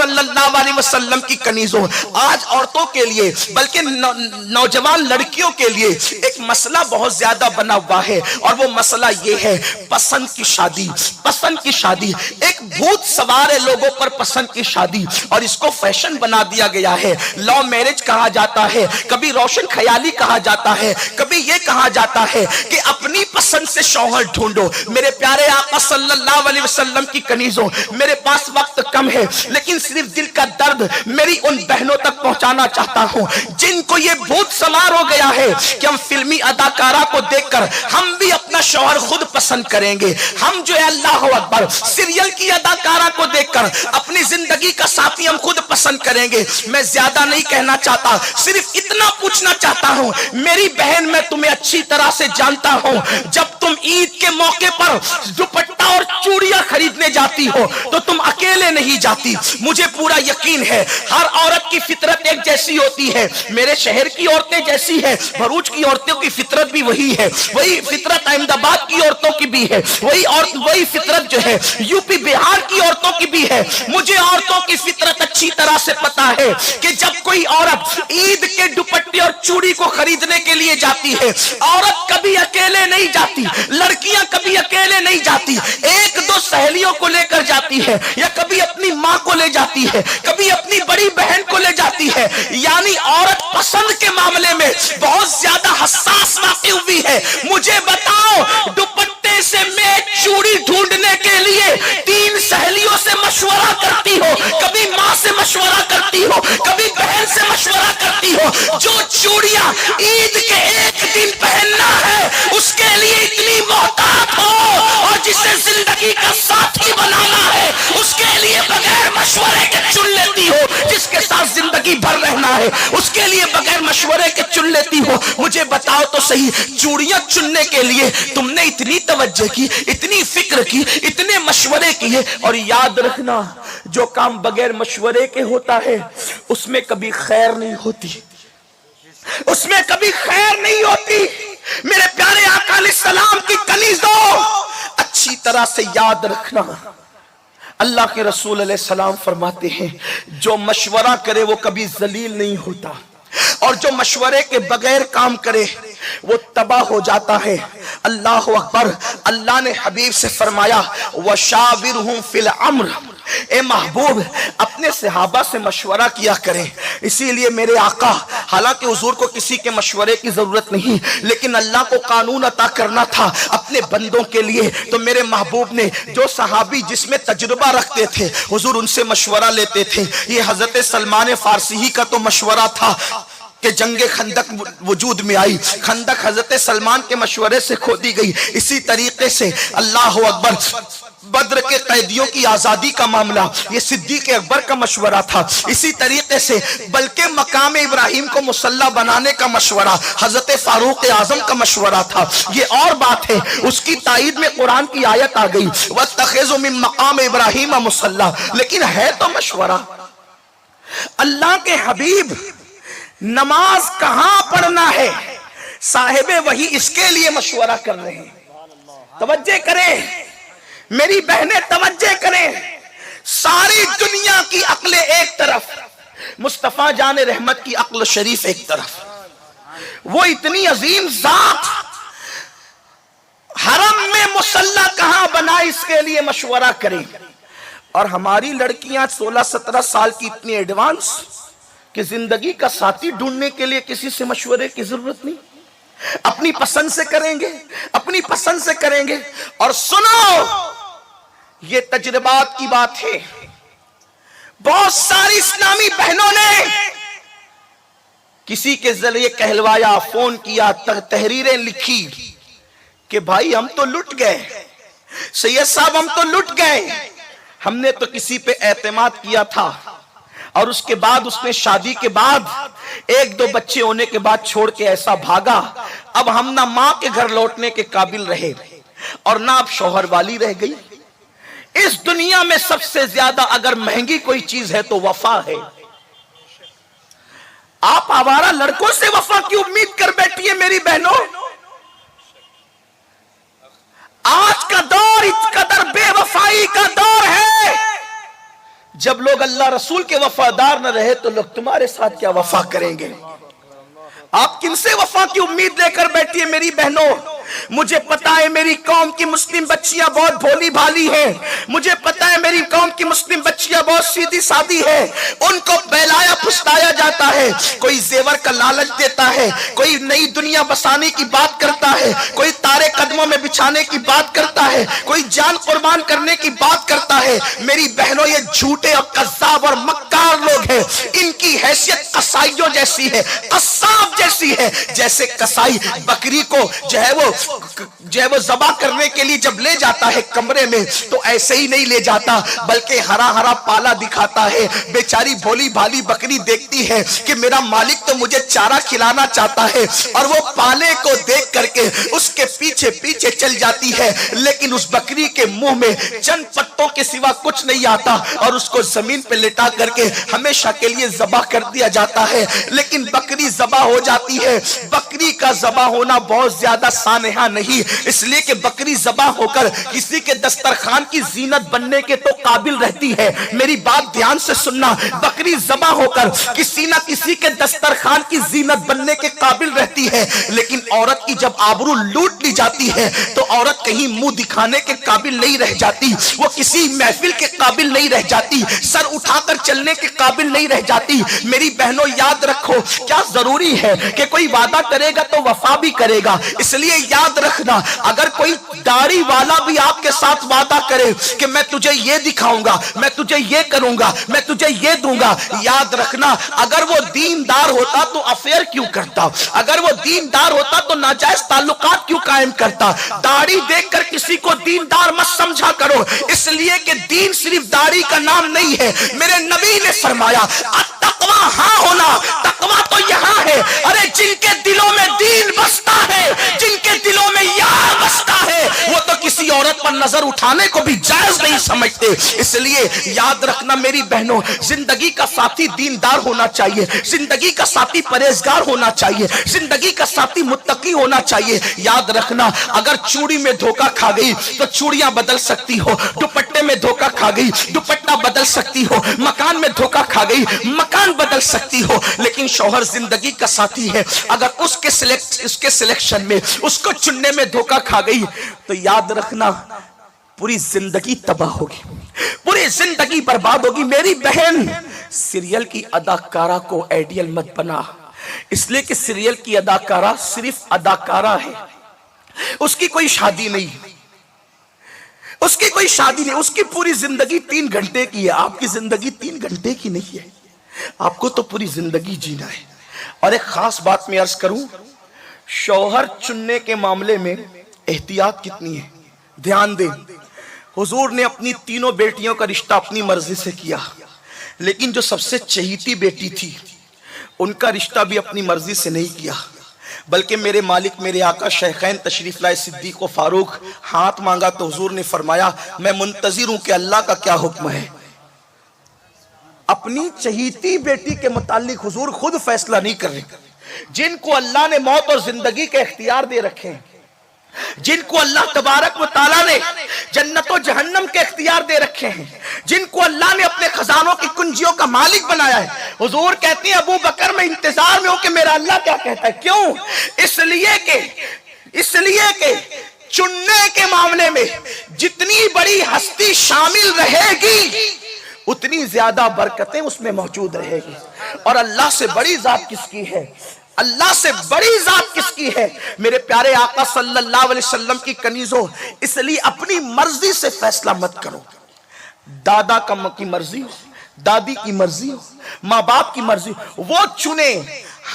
صلی اللہ علیہ وسلم کی کنیزوں، آج عورتوں کے لیے بلکہ نوجوان لڑکیوں کے لیے ایک مسئلہ بہت زیادہ بنا ہوا ہے، اور وہ مسئلہ یہ ہے پسند کی شادی۔ پسند کی شادی ایک بھوت سوار ہے لوگوں پر، پسند کی شادی، اور اس کو فیشن بنا دیا گیا ہے۔ لو میرج کہا جاتا ہے، کبھی روشن خیالی کہا جاتا ہے، کبھی یہ کہا جاتا ہے کہ اپنی پسند سے شوہر ڈھونڈو۔ میرے پیارے آقا صلی اللہ علیہ وسلم کی کنیزوں، میرے پاس وقت کم ہے لیکن صرف دل کا درد میری ان بہنوں تک پہنچانا چاہتا ہوں جن کو یہ بھوت سوار ہو گیا ہے کہ ہم فلمی اداکارہ کو دیکھ کر ہم بھی اپنا شوہر خود پسند کریں گے، ہم جو ہے اللہ اکبر سیریل کی اداکارہ کو دیکھ کر اپنی زندگی کا ساتھی ہم خود پسند کریں گے۔ میں زیادہ نہیں کہنا چاہتا، صرف اتنا پوچھنا چاہتا ہوں میری بہن، میں تمہیں اچھی طرح سے جانتا ہوں، جب تم عید کے موقع پر دوپٹہ اور چوڑیاں خریدنے جاتی ہو تو تم اکیلے نہیں جاتی، مجھے پورا یقین ہے ہر عورت کی فطرت ایک جیسی ہوتی ہے، میرے شہر کی عورتیں جیسی ہے، بھروچ کی عورتوں کی فطرت بھی وہی ہے، وہی فطرت احمد آباد کی عورتوں کی بھی ہے، وہی فطرت جو ہے یو پی بہار کی عورتوں کی بھی ہے۔ مجھے عورتوں کی فطرت اچھی طرح سے پتا ہے کہ جب کوئی عورت عید کے دوپٹے اور چوڑی کو خریدنے کے لیے جاتی ہے، عورت کبھی اکیلے نہیں جاتی، لڑکیاں کبھی اکیلے نہیں جاتی، ایک دو سہیلیوں کو لے کر جاتی ہے، یا کبھی اپنی ماں کو لے جاتی ہے، کبھی اپنی بڑی بہن کو لے جاتی ہے۔ یعنی عورت پسند کے معاملے میں بہت زیادہ حساس واقع ہوئی ہے۔ مجھے بتاؤ، دوپٹے سے میں چوڑی ڈھونڈنے کے لیے 3 سہیلیوں سے مشورہ کرتی ہو، کبھی ماں سے مشورہ کرتی ہو، کبھی بہن سے مشورہ کرتی ہو۔ جو چوڑیاں عید کے ایک دن پہننا ہے اس کے لیے اتنی محتاط ہو، اور جسے زندگی کا ساتھی بنانا ہے اس کے لیے بغیر مشورے کے چن لیتی ہو، جس کے ساتھ زندگی بھر رہنا ہے اس کے لیے بغیر مشورے کے چن لیتی ہو۔ مجھے بتاؤ تو صحیح، چوڑیاں چننے کے لیے تم نے اتنی توجہ کی، اتنی فکر کی، اتنے مشورے کیے، اور یاد رکھنا جو کام بغیر مشورے کے ہوتا ہے اس میں کبھی خیر نہیں ہوتی، اس میں کبھی خیر نہیں ہوتی۔ میرے پیارے آقا علیہ السلام کی کنیزوں، اچھی طرح سے یاد رکھنا، اللہ کے رسول علیہ السلام فرماتے ہیں جو مشورہ کرے وہ کبھی ذلیل نہیں ہوتا، اور جو مشورے کے بغیر کام کرے وہ تباہ ہو جاتا ہے۔ اللہ اکبر۔ اللہ نے حبیب سے فرمایا وَشَاوِرْهُمْ فِي الْأَمْرِ، اے محبوب اپنے صحابہ سے مشورہ کیا کریں۔ اسی لیے میرے آقا، حالانکہ حضور کو کسی کے مشورے کی ضرورت نہیں، لیکن اللہ کو قانون عطا کرنا تھا اپنے بندوں کے لیے، تو میرے محبوب نے جو صحابی جس میں تجربہ رکھتے تھے حضور ان سے مشورہ لیتے تھے۔ یہ حضرت سلمان فارسی ہی کا تو مشورہ تھا کہ جنگ خندق وجود میں آئی، خندق حضرت سلمان کے مشورے سے کھودی گئی۔ اسی طریقے سے اللہ اکبر، بدر کے قیدیوں کی آزادی کا معاملہ یہ صدیق اکبر کا مشورہ تھا۔ اسی طریقے سے بلکہ مقام ابراہیم کو مسلح بنانے کا مشورہ حضرت فاروق اعظم کا مشورہ تھا۔ یہ اور بات ہے، اس کی تائید میں قرآن کی آیت آ گئی وَاتَّخِذُوا مِن مَقَامِ إِبْرَاهِيمَ مُصَلًّى، لیکن ہے تو مشورہ۔ اللہ کے حبیب نماز کہاں پڑھنا ہے صاحب وحی اس کے لیے مشورہ کر رہے ہیں۔ توجہ کریں میری بہنیں، توجہ کریں، ساری دنیا کی عقلیں ایک طرف، مصطفیٰ جان رحمت کی عقل شریف ایک طرف۔ وہ اتنی عظیم ذات حرم میں مصلی کہاں بنا اس کے لیے مشورہ کریں، اور ہماری لڑکیاں 16-17 سال کی اتنی ایڈوانس کہ زندگی کا ساتھی ڈھونڈنے کے لیے کسی سے مشورے کی ضرورت نہیں، اپنی پسند سے کریں گے، اپنی پسند سے کریں گے۔ اور سنو، یہ تجربات کی بات ہے، بہت ساری اسلامی بہنوں نے کسی کے ذریعے کہلوایا، فون کیا، تحریریں لکھی کہ بھائی ہم تو لٹ گئے، سید صاحب ہم تو لٹ گئے، ہم نے تو کسی پہ اعتماد کیا تھا، اور اس کے بعد اس نے شادی کے بعد 1-2 بچے ہونے کے بعد چھوڑ کے ایسا بھاگا، اب ہم نہ ماں کے گھر لوٹنے کے قابل رہے اور نہ اب شوہر والی رہ گئی۔ اس دنیا میں سب سے زیادہ اگر مہنگی کوئی چیز ہے تو وفا ہے۔ آپ آوارہ لڑکوں سے وفا کی امید کر بیٹھی ہے میری بہنوں؟ آج کا دور اس قدر بے وفائی کا دور ہے جب لوگ اللہ رسول کے وفادار نہ رہے تو لوگ تمہارے ساتھ کیا وفا کریں گے؟ آپ کن سے وفا کی امید لے کر بیٹھی ہے میری بہنوں؟ مجھے پتا ہے میری قوم کی مسلم بچیاں بہت بھولی بھالی ہیں، مجھے پتا ہے میری قوم کی مسلم بچیاں بہت سیدھی سادی ہیں، ان کو بہلایا پھسلایا جاتا ہے، کوئی زیور کا لالچ دیتا ہے، کوئی نئی دنیا بسانے کی بات کرتا ہے، کوئی تارے قدموں میں بچھانے کی بات کرتا ہے، کوئی جان قربان کرنے کی بات کرتا ہے۔ میری بہنوں یہ جھوٹے اور قذاب اور مکار لوگ ہیں، ان کی حیثیت قصائیوں جیسی ہے، قصاب جیسی ہے۔ جیسے قصائی بکری کو جو ہے وہ ذبح کرنے کے لیے جب لے جاتا ہے کمرے میں تو ایسے ہی نہیں لے جاتا بلکہ ہرا ہرا پالا دکھاتا ہے۔ بیچاری بھولی بھالی بکری دیکھتی ہے کہ میرا مالک تو مجھے چارہ کھلانا چاہتا ہے اور وہ پالے کو دیکھ کر کے اس کے پیچھے پیچھے چل جاتی ہے، لیکن اس بکری کے منہ میں چند پتوں کے سوا کچھ نہیں آتا اور اس کو زمین پہ لٹا کر کے ہمیشہ کے لیے ذبح کر دیا جاتا ہے۔ لیکن بکری ذبح ہو جاتی ہے۔ بکری کا ذبح ہونا بہت زیادہ سانحہ نہیں، اس لیے کہ بکری ذبح ہو کر کسی کے دسترخوان کی زینت بننے کے تو قابل رہتی ہے۔ میری بات دھیان سے سننا، بکری ذبح ہو کر کسی نہ کسی کے دسترخوان کی زینت بننے کے قابل رہتی ہے، لیکن عورت کی جب آبرو لوٹ لی جاتی ہے تو عورت کہیں منہ دکھانے کے قابل نہیں رہ جاتی، وہ کسی محفل کے قابل نہیں رہ جاتی، سر اٹھا کر چلنے کے قابل نہیں رہ جاتی۔ میری بہنوں یاد رکھو، کیا ضروری ہے کہ کوئی وعدہ کرے گا تو وفا بھی کرے گا، اس لیے یاد رکھنا اگر کوئی داڑھی والا بھی آپ کے ساتھ وعدہ کرے کہ میں تجھے یہ دکھاؤں گا، میں تجھے یہ کروں گا، میں تجھے یہ دوں گا، یاد رکھنا اگر وہ دیندار ہوتا تو افیئر کیوں کرتا، اگر وہ دیندار ہوتا تو ناجائز تعلقات کیوں قائم کرتا۔ داڑھی دیکھ کر کسی کو دیندار مت سمجھا کرو، اس لیے کہ دین صرف داڑھی کا نام نہیں ہے۔ میرے نبی نے فرمایا التقوی ہاں ہونا، تقوی تو یہاں ہے۔ ارے جن کے دلوں میں دین بستا ہے، جن کے دلوں میں یار بستا ہے، وہ تو کسی عورت پر نظر اٹھانے کو بھی جائز نہیں سمجھتے۔ اس لیے یاد رکھنا میری بہنوں، زندگی کا ساتھی دیندار ہونا چاہیے، زندگی کا ساتھی پرہیزگار ہونا چاہیے، زندگی کا ساتھی متقی ہونا چاہیے۔ یاد رکھنا اگر چوڑی میں دھوکہ کھا گئی تو چوڑیاں بدل سکتی ہو، دوپٹے میں دھوکہ کھا گئی دوپٹہ بدل سکتی ہو، مکان میں دھوکہ کھا گئی مکان بدل سکتی ہو، لیکن شوہر زندگی کا ساتھی ہے، اگر اس کے سلیکشن میں اس کو چننے میں دھوکہ کھا گئی تو یاد رکھنا پوری زندگی تباہ ہوگی، پوری زندگی برباد ہوگی۔ میری بہن سیریل کی اداکارہ کو آئیڈیل مت بنا، اس لیے کہ سیریل کی اداکارہ صرف اداکارہ ہے، اس کی کوئی شادی نہیں، اس کی کوئی شادی نہیں، اس کی پوری زندگی 3 گھنٹے کی ہے، آپ کی زندگی 3 گھنٹے کی نہیں ہے، آپ کو تو پوری زندگی جینا ہے۔ اور ایک خاص بات میں عرض کروں، شوہر چننے کے معاملے میں احتیاط کتنی ہے، دھیان دیں۔ حضور نے اپنی تینوں بیٹیوں کا رشتہ اپنی مرضی سے کیا، لیکن جو سب سے چہیتی بیٹی تھی ان کا رشتہ بھی اپنی مرضی سے نہیں کیا، بلکہ میرے مالک میرے آقا شیخین تشریف لائے صدیق و فاروق ہاتھ مانگا تو حضور نے فرمایا میں منتظر ہوں کہ اللہ کا کیا حکم ہے۔ اپنی چہیتی بیٹی کے متعلق حضور خود فیصلہ نہیں کر رہے، جن کو اللہ نے موت اور زندگی کے اختیار دے رکھے ہیں، جن کو اللہ تبارک و تعالیٰ نے جنت و جہنم کے اختیار دے رکھے ہیں، جن کو اللہ نے اپنے خزانوں کی کنجیوں کا مالک بنایا ہے، حضور کہتے ہیں ابو بکر میں انتظار میں ہوں کہ میرا اللہ کیا کہتا ہے۔ کیوں؟ اس لیے کہ چننے کے معاملے میں جتنی بڑی ہستی شامل رہے گی اتنی زیادہ برکتیں اس میں موجود رہے گی۔ اور اللہ سے بڑی ذات کس کی ہے؟ اللہ سے بڑی ذات کس کی ہے؟ میرے پیارے آقا صلی اللہ علیہ وسلم کی کنیزوں، اس لیے اپنی مرضی سے فیصلہ مت کرو۔ دادا کی مرضی ہو، دادی کی مرضی ہو، ماں باپ کی مرضی ہو، وہ چنے،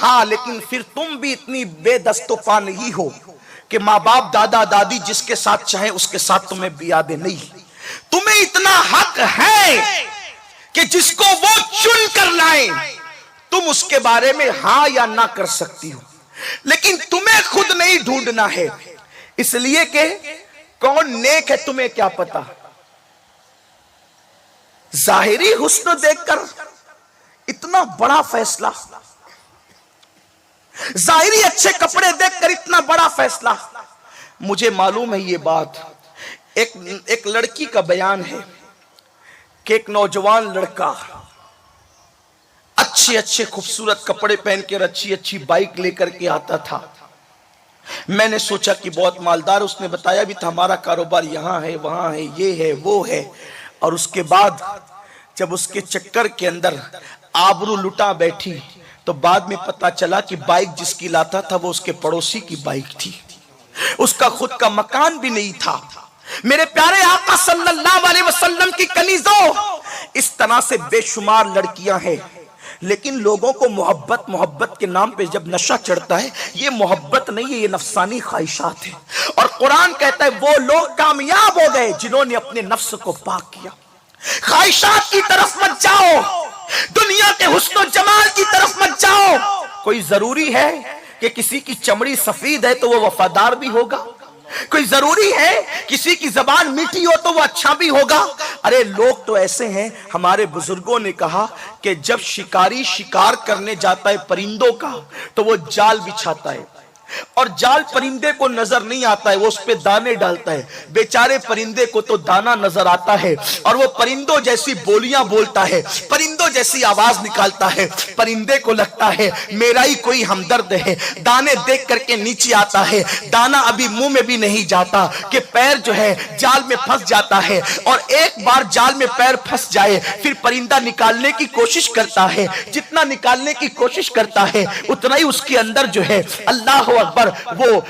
ہاں لیکن پھر تم بھی اتنی بے دست و پا نہیں ہو کہ ماں باپ دادا دادی جس کے ساتھ چاہیں اس کے ساتھ تمہیں بیادے نہیں۔ تمہیں اتنا حق ہے کہ جس کو وہ چن کر لائیں تم اس کے بارے میں ہاں یا نہ کر سکتی ہو، لیکن تمہیں خود نہیں ڈھونڈنا ہے، اس لیے کہ کون نیک ہے تمہیں کیا پتا۔ ظاہری حسن دیکھ کر اتنا بڑا فیصلہ، ظاہری اچھے کپڑے دیکھ کر اتنا بڑا فیصلہ۔ مجھے معلوم ہے یہ بات، ایک لڑکی کا بیان ہے کہ ایک نوجوان لڑکا اچھے اچھے خوبصورت کپڑے پہن کے اچھی اچھی بائک لے کر کے آتا تھا. میں نے سوچا کہ بہت مالدار. اس نے بتایا بھی تھا ہمارا کاروبار یہاں ہے وہاں ہے یہ ہے وہ ہے. اور اس کے بعد جب اس کے چکر کے اندر آبرو لٹا بیٹھی تو بعد میں پتا چلا کہ بائک جس کی لاتا تھا وہ اس کے پڑوسی کی بائک تھی. اس کا خود کا مکان بھی نہیں تھا. میرے پیارے آقا صلی اللہ علیہ وسلم کی کنیزوں، اس طرح سے بے شمار لڑکیاں ہیں، لیکن لوگوں کو محبت کے نام پہ جب نشہ چڑھتا ہے، یہ محبت نہیں ہے، یہ نفسانی خواہشات ہے. اور قرآن کہتا ہے وہ لوگ کامیاب ہو گئے جنہوں نے اپنے نفس کو پاک کیا. خواہشات کی طرف مت جاؤ، دنیا کے حسن و جمال کی طرف مت جاؤ. کوئی ضروری ہے کہ کسی کی چمڑی سفید ہے تو وہ وفادار بھی ہوگا؟ کوئی ضروری ہے کسی کی زبان میٹھی ہو تو وہ اچھا بھی ہوگا؟ ارے لوگ تو ایسے ہیں. ہمارے بزرگوں نے کہا کہ جب شکاری شکار کرنے جاتا ہے پرندوں کا تو وہ جال بچھاتا ہے اور جال پرندے کو نظر نہیں آتا ہے، وہ اس پہ دانے ڈالتا ہے. بیچارے پرندے کو تو دانا نظر آتا ہے اور وہ پرندوں جیسی بولیاں بولتا ہے، پرندوں جیسی آواز نکالتا ہے. پرندے کو لگتا ہے میرا ہی کوئی ہمدرد ہے. دانے دیکھ کر کے نیچے آتا ہے، دانا ابھی منہ میں بھی نہیں جاتا کہ پیر جو ہے جال میں پھنس جاتا ہے. اور ایک بار جال میں پیر پھنس جائے پھر پرندہ نکالنے کی کوشش کرتا ہے. جتنا نکالنے کی کوشش کرتا ہے اتنا ہی اس کے اندر جو ہے اللہ اکبر وہ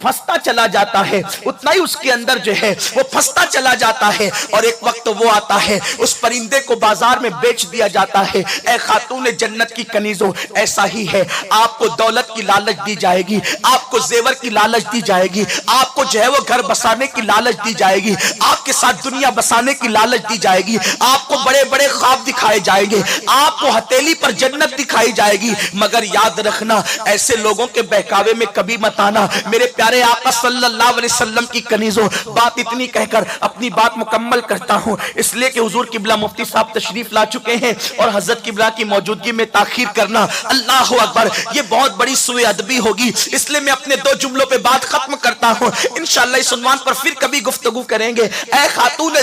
پھنستا چلا جاتا ہے، اتنا ہی اس کے اندر جو ہے وہ پھنستا چلا جاتا ہے. اور ایک وقت وہ آتا ہے اس پرندے کو بازار میں بیچ دیا جاتا ہے. اے خاتون جنت کی کنیزوں، ایسا ہی ہے. آپ کو دولت کی لالچ دی جائے گی، آپ کو زیور کی لالچ دی جائے گی، آپ کو جو ہے وہ گھر بسانے کی لالچ دی جائے گی، آپ کے ساتھ دنیا بسانے کی لالچ دی جائے گی، آپ کو بڑے بڑے خواب دکھائے جائیں گے، آپ کو ہتھیلی پر جنت دکھائی جائے گی. مگر یاد رکھنا ایسے لوگوں کے بہکاوے میں کبھی مت آنا. میرے پیارے آقا صلی اللہ علیہ وسلم کی کنیزوں، بات اتنی کہہ کر اپنی بات مکمل کرتا ہوں، اس لیے کہ حضور قبلہ مفتی صاحب تشریف لا چکے ہیں اور حضرت قبلہ کی موجودگی میں تاخیر کرنا اللہ اکبر یہ بہت بڑی سوء ادبی ہوگی. اس لیے میں اپنے 2 جملوں پہ بات ختم کرتا ہوں. انشاءاللہ اس عنوان پر پھر کبھی گفتگو کریں گے. اے خاتون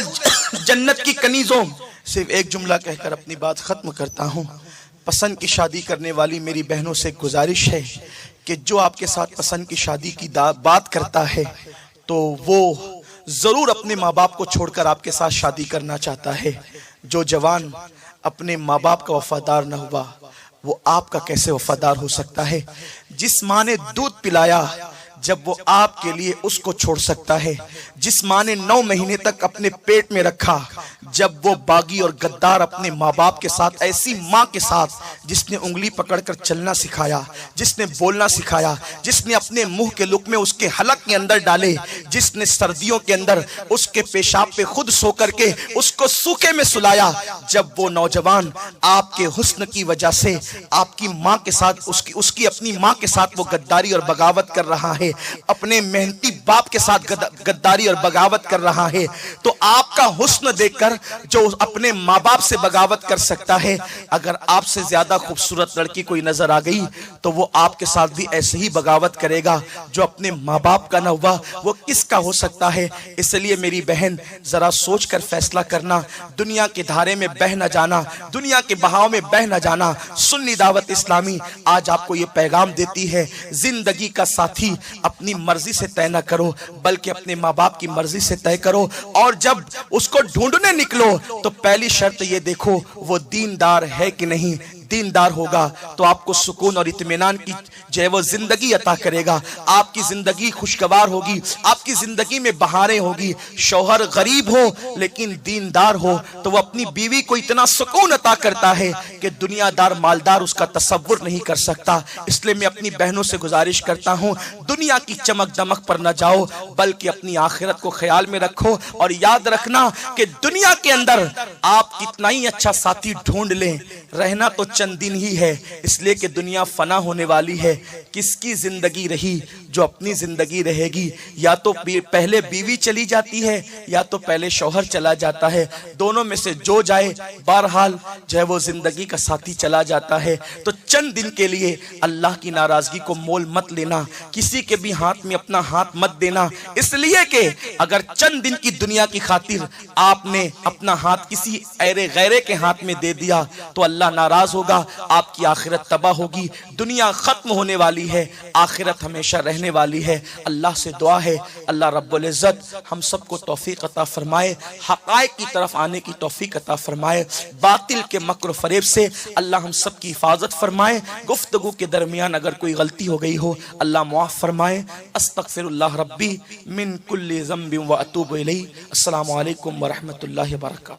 جنت کی کنیزوں، صرف ایک جملہ کہہ کر اپنی بات ختم کرتا ہوں. پسند کی شادی کرنے والی میری بہنوں سے گزارش ہے کہ جو آپ کے ساتھ پسند کی شادی کی بات کرتا ہے تو وہ ضرور اپنے ماں باپ کو چھوڑ کر آپ کے ساتھ شادی کرنا چاہتا ہے. جو جوان اپنے ماں باپ کا وفادار نہ ہوا وہ آپ کا کیسے وفادار ہو سکتا ہے؟ جس ماں نے دودھ پلایا جب وہ آپ کے لیے اس کو چھوڑ سکتا ہے، جس ماں نے 9 مہینے تک اپنے پیٹ میں رکھا جب وہ باغی اور غدار اپنے ماں باپ کے ساتھ، ایسی ماں کے ساتھ جس نے انگلی پکڑ کر چلنا سکھایا، جس نے بولنا سکھایا، جس نے اپنے منہ کے لقمے اس کے حلق کے اندر ڈالے، جس نے سردیوں کے اندر اس کے پیشاب پہ خود سو کر کے اس کو سوکھے میں سلایا، جب وہ نوجوان آپ کے حسن کی وجہ سے آپ کی ماں کے ساتھ اس کی اپنی ماں کے ساتھ وہ غداری اور بغاوت کر رہا ہے، اپنے محنتی باپ کے ساتھ غداری اور بغاوت کر رہا ہے، تو آپ کا حسن دیکھ کر جو اپنے ماں باپ سے بغاوت کر سکتا ہے، اگر آپ سے زیادہ خوبصورت لڑکی کوئی نظر آ گئی تو وہ آپ کے ساتھ بھی ایسے ہی بغاوت کرے گا. جو اپنے ماں باپ کا نہ ہوا وہ کس کا ہو سکتا ہے؟ اس لیے میری بہن ذرا سوچ کر فیصلہ کرنا، دنیا کے دھارے میں بہ نہ جانا، دنیا کے بہاؤ میں بہ نہ جانا. سنی دعوت اسلامی آج آپ کو یہ پیغام دیتی ہے، زندگی کا ساتھی اپنی مرضی سے طے نہ کرو بلکہ اپنے ماں باپ کی مرضی سے طے کرو. اور جب اس کو ڈھونڈنے نکلو تو پہلی شرط یہ دیکھو وہ دیندار ہے کہ نہیں. دیندار ہوگا تو آپ کو سکون اور اطمینان کی جو ہے وہ زندگی عطا کرے گا، آپ کی زندگی خوشگوار ہوگی، آپ کی زندگی میں بہاریں ہوگی. شوہر غریب ہو لیکن دیندار ہو تو وہ اپنی بیوی کو اتنا سکون عطا کرتا ہے کہ دنیا دار مالدار اس کا تصور نہیں کر سکتا. اس لیے میں اپنی بہنوں سے گزارش کرتا ہوں، دنیا کی چمک دمک پر نہ جاؤ بلکہ اپنی آخرت کو خیال میں رکھو. اور یاد رکھنا کہ دنیا کے اندر آپ کتنا ہی اچھا ساتھی ڈھونڈ لیں، رہنا تو چند دن ہی ہے، اس لیے کہ دنیا فنا ہونے والی ہے. کس کی زندگی رہی؟ جو اپنی زندگی رہے گی. یا تو پہلے بیوی چلی جاتی ہے یا تو پہلے شوہر چلا جاتا ہے، دونوں میں سے جو جائے بہرحال جو ہے وہ زندگی کا ساتھی چلا جاتا ہے. تو چند دن کے لیے اللہ کی ناراضگی کو مول مت لینا، کسی کے بھی ہاتھ میں اپنا ہاتھ مت دینا، اس لیے کہ اگر چند دن کی دنیا کی خاطر آپ نے اپنا ہاتھ کسی غیرے کے ہاتھ میں دے دیا تو اللہ ناراض ہوگا، آپ کی آخرت تباہ ہوگی۔ دنیا ختم ہونے والی ہے، آخرت ہمیشہ رہنے والی ہے۔ اللہ سے دعا ہے اللہ رب العزت ہم سب کو توفیق عطا فرمائے، حقائق کی طرف آنے کی توفیق عطا فرمائے، باطل کے مکر و فریب سے اللہ ہم سب کی حفاظت فرمائے۔ گفتگو کے درمیان اگر کوئی غلطی ہو گئی ہو اللہ معاف فرمائے۔ استغفر اللہ ربی من کل ذنب و اتوب الیہ۔ السلام علیکم ورحمۃ اللہ وبرکاتہ۔